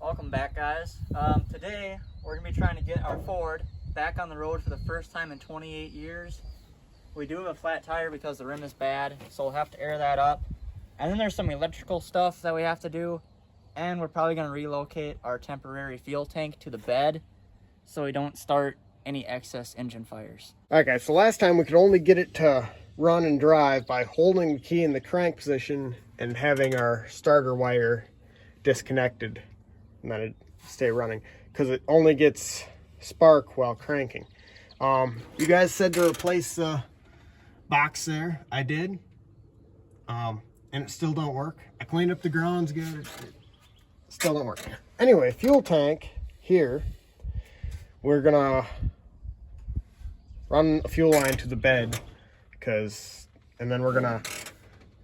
Welcome back, guys. Today we're going to be trying to get our Ford back on the road for the first time in 28 years. We do have a flat tire because the rim is bad, so we'll have to air that up. And then there's some electrical stuff that we have to do, and we're probably going to relocate our temporary fuel tank to the bed so we don't start any excess engine fires. Alright guys, so last time we could only get it to run and drive by holding the key in the crank position and having our starter wire disconnected and then it stay running because it only gets spark while cranking. You guys said to replace the box there. I did, and it still don't work. I cleaned up the grounds good. It still don't work. Anyway, fuel tank here, we're gonna run a fuel line to the bed and then we're gonna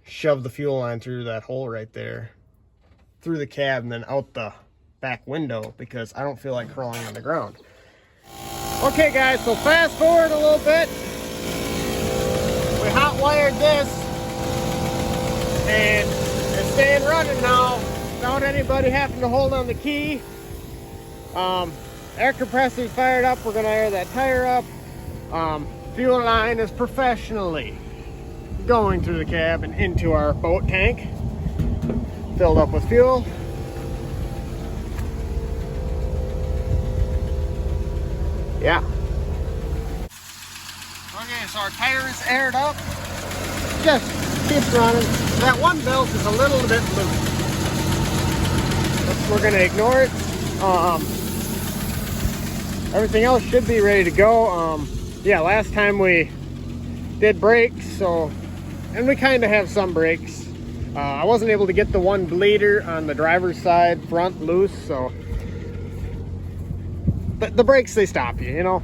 shove the fuel line through that hole right there, through the cab and then out the back window because I don't feel like crawling on the ground. Okay guys, so fast forward a little bit. We hot wired this and it's staying running now without anybody having to hold on the key. Air compressor's fired up. We're gonna air that tire up. Fuel line is professionally going through the cab and into our boat tank, filled up with fuel. Yeah. Okay, so our tire is aired up. Just keeps running. That one belt is a little bit loose. We're gonna ignore it. Everything else should be ready to go. Yeah, last time we did brakes, and we kind of have some brakes. I wasn't able to get the one bleeder on the driver's side front loose, so the brakes, they stop you, you know.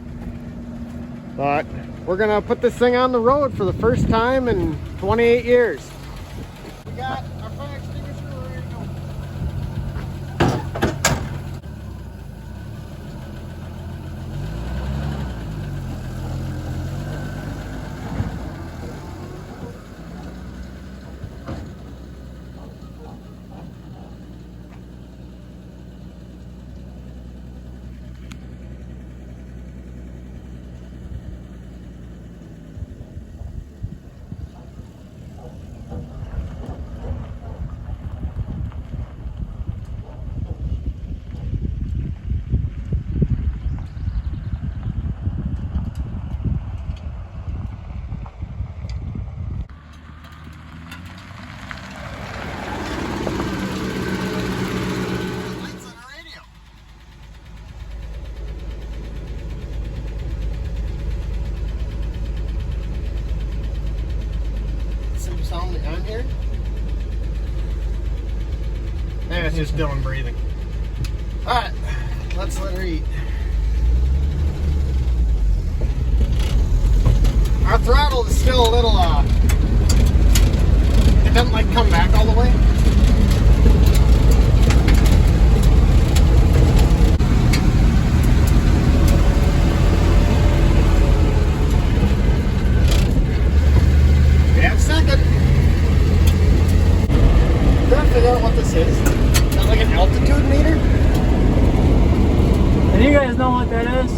But we're gonna put this thing on the road for the first time in 28 years. We got our fire extinguisher ready to go. Sound on here? Yeah, it's just Dylan breathing. Alright, let's let her eat. Our throttle is still a little, it doesn't like come back all the way. Figure out what this is. Is that like an altitude meter? If you guys know what that is,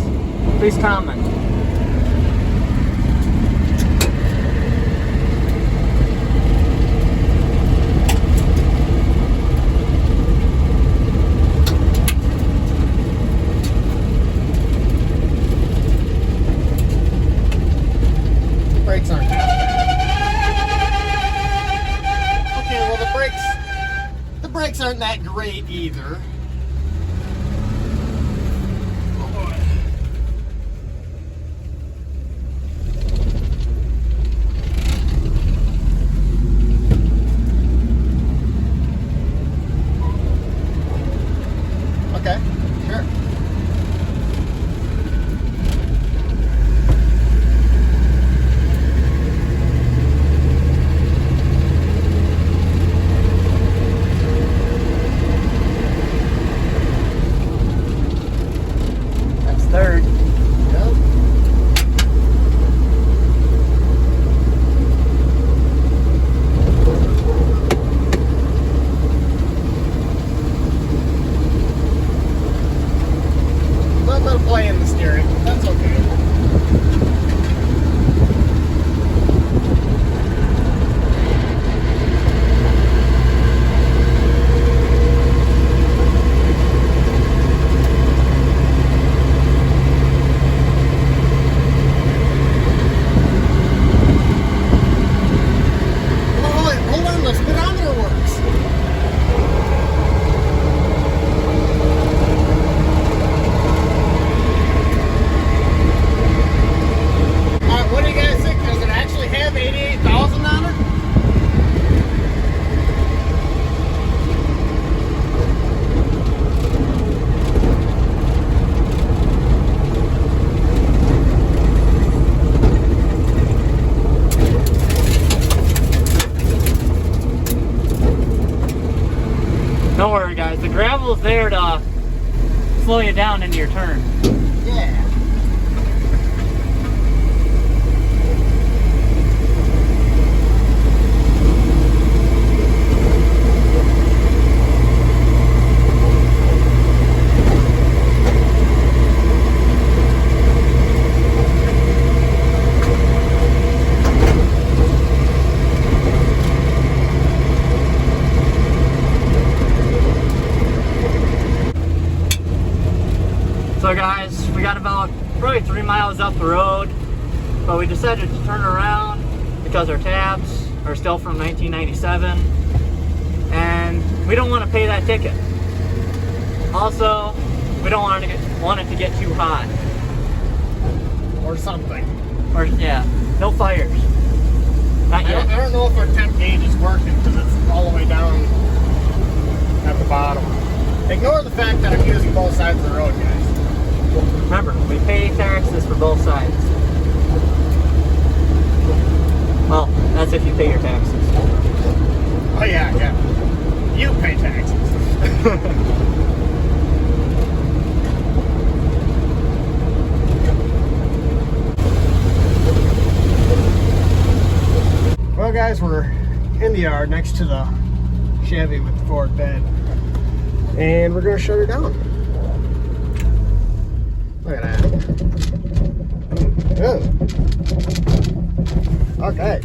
please comment. Brakes aren't bad. Okay, well the brakes aren't that great either. Oh boy. Okay, sure. Third. hear it. That's okay. Hold on, the speedometer works. What do you guys think? Does it actually have 88,000 on it? Don't worry, guys. The gravel's there to slow you down into your turn. Yeah. So guys, we got about probably 3 miles up the road, but we decided to turn around because our tabs are still from 1997 and we don't want to pay that ticket. Also, we don't want it to get too hot. Or something. Or yeah, no fires. Not yet. I don't know if our temp gauge is working because it's all the way down at the bottom. Ignore the fact that I'm using both sides of the road, guys. Remember, we pay taxes for both sides. Well, that's if you pay your taxes. Oh yeah, yeah. You pay taxes. Well guys, we're in the yard next to the Chevy with the Ford bed. And we're gonna shut her down. Look at that. Oh. Okay.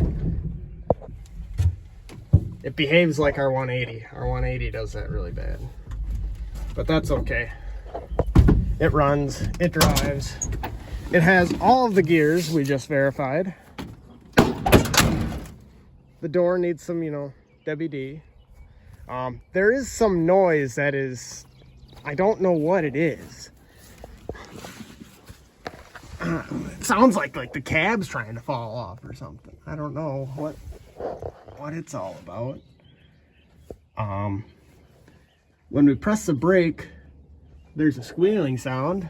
It behaves like our 180. Our 180 does that really bad. But that's okay. It runs, it drives. It has all of the gears we just verified. The door needs some, WD. There is some noise that is, I don't know what it is. It sounds like the cab's trying to fall off or something. I don't know what it's all about. When we press the brake, there's a squealing sound,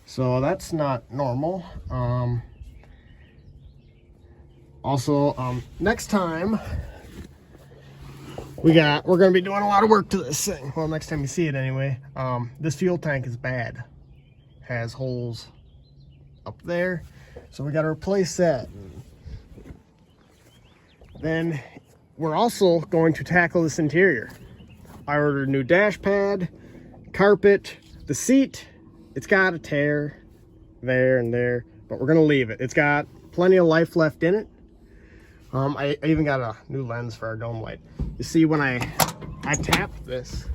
so that's not normal. Also, next time we're gonna be doing a lot of work to this thing. Well, next time you see it anyway. This fuel tank is bad. Has holes up there, so we got to replace that. Then we're also going to tackle this interior. I ordered a new dash pad, carpet, the seat. It's got a tear there and there, but we're gonna leave it. It's got plenty of life left in it. I even got a new lens for our dome light. You see, when I tapped this,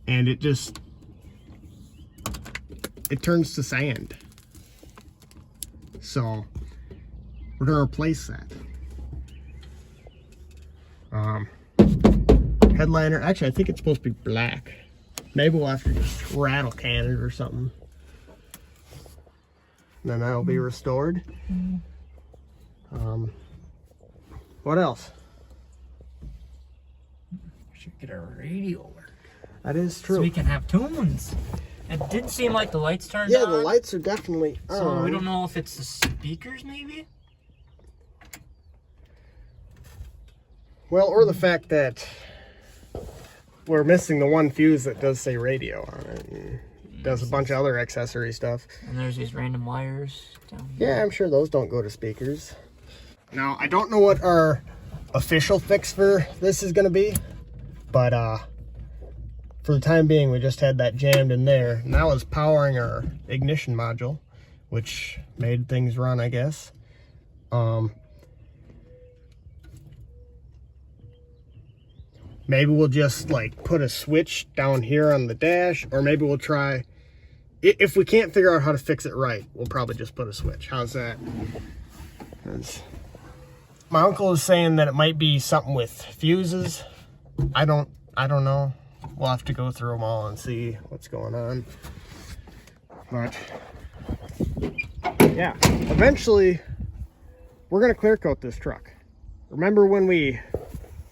and it turns to sand. So we're gonna replace that. Headliner, actually I think it's supposed to be black. Maybe we'll have to just rattle can it or something. Then that'll be restored. What else? We should get our radio work. That is true. So we can have tunes. It did seem like the lights turned on. Yeah, the lights are definitely on. So we don't know if it's the speakers, maybe? Well, or the fact that we're missing the one fuse that does say radio on it. And does a bunch of other accessory stuff. And there's these random wires down here. Yeah, I'm sure those don't go to speakers. Now, I don't know what our official fix for this is going to be, but for the time being, we just had that jammed in there. And that was powering our ignition module, which made things run, I guess. Maybe we'll just like put a switch down here on the dash, or maybe we'll try, if we can't figure out how to fix it right, we'll probably just put a switch. How's that? 'Cause my uncle is saying that it might be something with fuses. I don't know. We'll have to go through them all and see what's going on. But yeah, eventually we're gonna clear coat this truck. Remember when we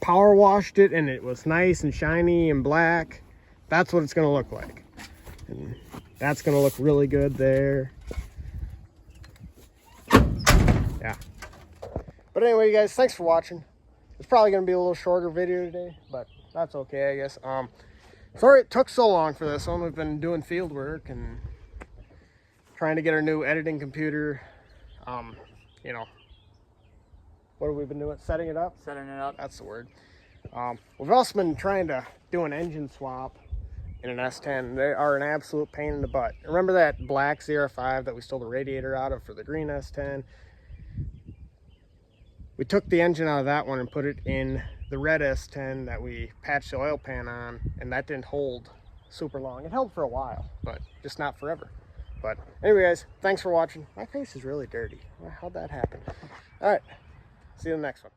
power washed it and it was nice and shiny and black? That's what it's gonna look like. And that's gonna look really good there. Yeah. But anyway, you guys, thanks for watching. It's probably gonna be a little shorter video today, but that's okay, I guess. Sorry it took so long for this one. We've been doing field work and trying to get our new editing computer. You know, what have we been doing? Setting it up? Setting it up. That's the word. We've also been trying to do an engine swap in an S10. They are an absolute pain in the butt. Remember that black CR5 that we stole the radiator out of for the green S10? We took the engine out of that one and put it in the red S10 that we patched the oil pan on, and that didn't hold super long. It held for a while, but just not forever. But anyway, guys, thanks for watching. My face is really dirty. How'd that happen? All right, see you in the next one.